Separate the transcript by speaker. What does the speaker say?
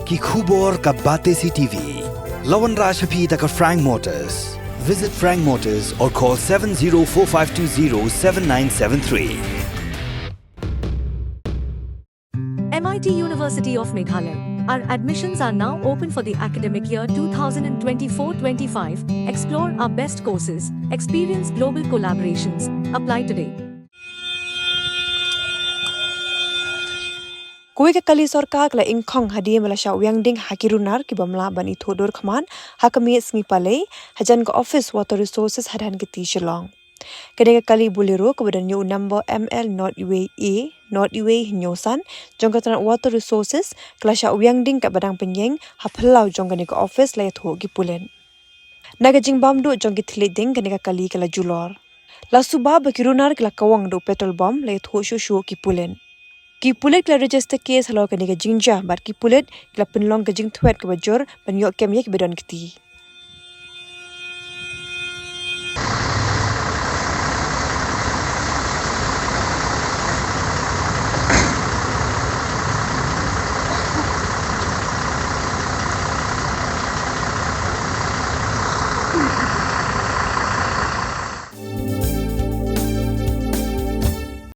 Speaker 1: ki khubor ka bate CTV. Lawan Rashapi taka Frank Motors. Visit Frank Motors or call 7045207973.
Speaker 2: MIT University of Meghalaya. Our admissions are now open for the academic year 2024-25. Explore our best courses, experience global collaborations. Apply today.
Speaker 3: Kuwi kali Sorkar kala Ingkhong hadi Malaysia Wiang ding hakirunar ki bamla bani thodur khaman hakami sngi palai hajan ka office water resources Dhankheti Shillong. Kedai kali buliro kepada new number ML not UAE not UAE hinyosan jongkatan water resources kelasya Wiang ding ka badang penyeng haplau jongkani ka office lai tho ki pulen. Naga jing bamdu jongki thli ding kedai kali kala julor. La suba bakirunar kala kawang do petrol bomb lai tho shu ki pulen. Ki pulet kala register case halau kani ka jingja bat ki pulet kala penlong ka jing thwet ka bajor ban yok kem yek bedon kiti.